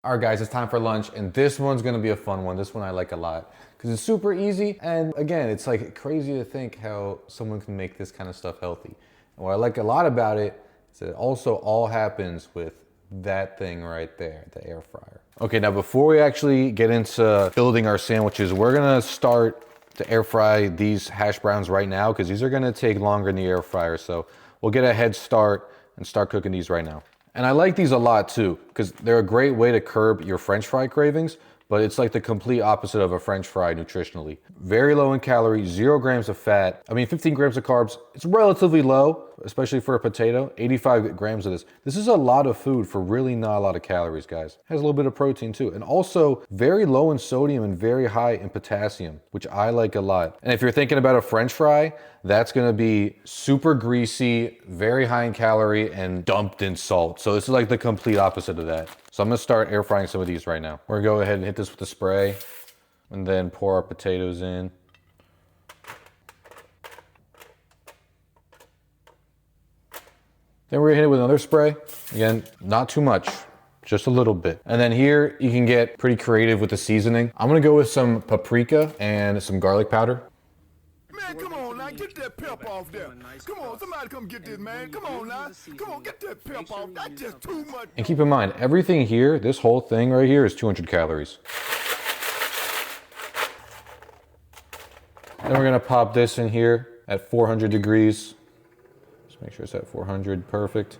All right, guys, it's time for lunch, and this one's gonna be a fun one. This one I like a lot because it's super easy, and again, it's like crazy to think how someone can make this kind of stuff healthy. And what I like a lot about it is that it also all happens with that thing right there, the air fryer. Okay, now before we actually get into building our sandwiches, we're gonna start to air fry these hash browns right now because these are gonna take longer in the air fryer. So we'll get a head start and start cooking these right now. And I like these a lot too, because they're a great way to curb your French fry cravings, but it's like the complete opposite of a French fry nutritionally. Very low in calories, 0 grams of fat. I mean, 15 grams of carbs. It's relatively low, especially for a potato. 85 grams of this. This is a lot of food for really not a lot of calories, guys. Has a little bit of protein too. And also very low in sodium and very high in potassium, which I like a lot. And if you're thinking about a French fry, that's gonna be super greasy, very high in calorie, and dumped in salt. So this is like the complete opposite of that. So I'm gonna start air frying some of these right now. We're gonna go ahead and hit this with a spray and then pour our potatoes in. Then we're gonna hit it with another spray. Again, not too much, just a little bit. And then here you can get pretty creative with the seasoning. I'm gonna go with some paprika and some garlic powder. Man, come on now, get that pep off there. Come on, somebody come get this, man. Come on now. Come on, get that pep off. That's just too much. And keep in mind, everything here, this whole thing right here is 200 calories. Then we're gonna pop this in here at 400 degrees. Just make sure it's at 400, perfect.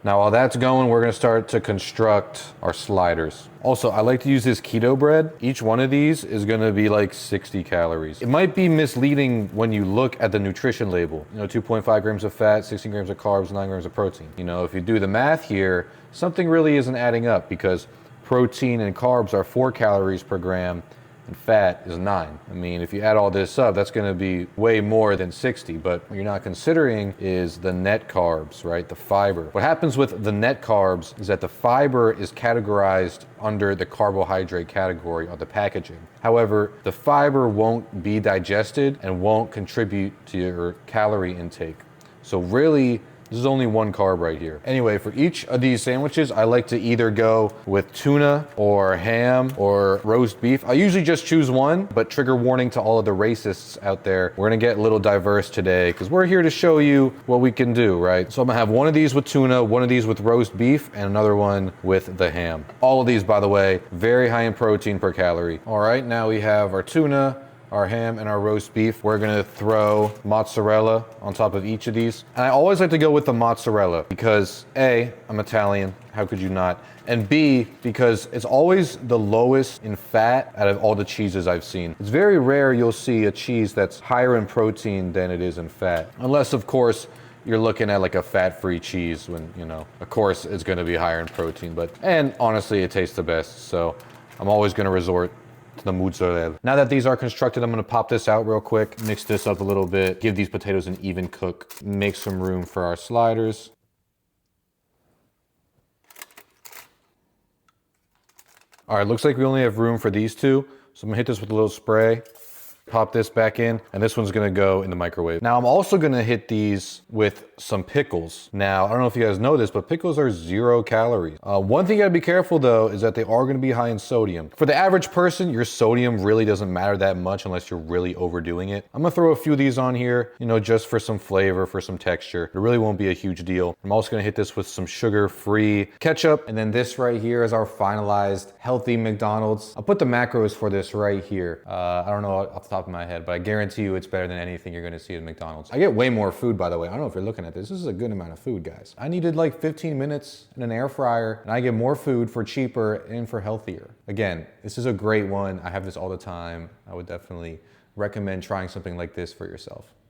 Now while that's going, we're gonna start to construct our sliders. Also, I like to use this keto bread. Each one of these is gonna be like 60 calories. It might be misleading when you look at the nutrition label. 2.5 grams of fat, 16 grams of carbs, 9 grams of protein. If you do the math here, something really isn't adding up because protein and carbs are 4 calories per gram and fat is 9. I mean, if you add all this up, that's gonna be way more than 60, but what you're not considering is the net carbs, right? The fiber. What happens with the net carbs is that the fiber is categorized under the carbohydrate category on the packaging. However, the fiber won't be digested and won't contribute to your calorie intake. So really, this is only 1 carb right here. Anyway, for each of these sandwiches, I like to either go with tuna or ham or roast beef. I usually just choose one, but trigger warning to all of the racists out there. We're gonna get a little diverse today because we're here to show you what we can do, right? So I'm gonna have one of these with tuna, one of these with roast beef, and another one with the ham. All of these, by the way, very high in protein per calorie. All right, now we have our tuna, our ham, and our roast beef. We're gonna throw mozzarella on top of each of these. And I always like to go with the mozzarella because A, I'm Italian, how could you not? And B, because it's always the lowest in fat out of all the cheeses I've seen. It's very rare you'll see a cheese that's higher in protein than it is in fat. Unless, of course, you're looking at like a fat-free cheese when, of course it's gonna be higher in protein, and honestly, it tastes the best. So I'm always gonna resort to the mozzarella. Now that these are constructed, I'm gonna pop this out real quick, mix this up a little bit, give these potatoes an even cook, make some room for our sliders. All right, looks like we only have room for these two, so I'm gonna hit this with a little spray. Pop this back in, and this one's gonna go in the microwave. Now I'm also gonna hit these with some pickles. Now, I don't know if you guys know this, but pickles are 0 calories. One thing you gotta be careful though is that they are gonna be high in sodium. For the average person, your sodium really doesn't matter that much unless you're really overdoing it. I'm gonna throw a few of these on here, just for some flavor, for some texture. It really won't be a huge deal. I'm also gonna hit this with some sugar-free ketchup. And then this right here is our finalized healthy McDonald's. I'll put the macros for this right here. I don't know off the top of my head, but I guarantee you it's better than anything you're gonna see at McDonald's. I get way more food, by the way. I don't know if you're looking at this. This is a good amount of food, guys. I needed like 15 minutes in an air fryer, and I get more food for cheaper and for healthier. Again, this is a great one. I have this all the time. I would definitely recommend trying something like this for yourself.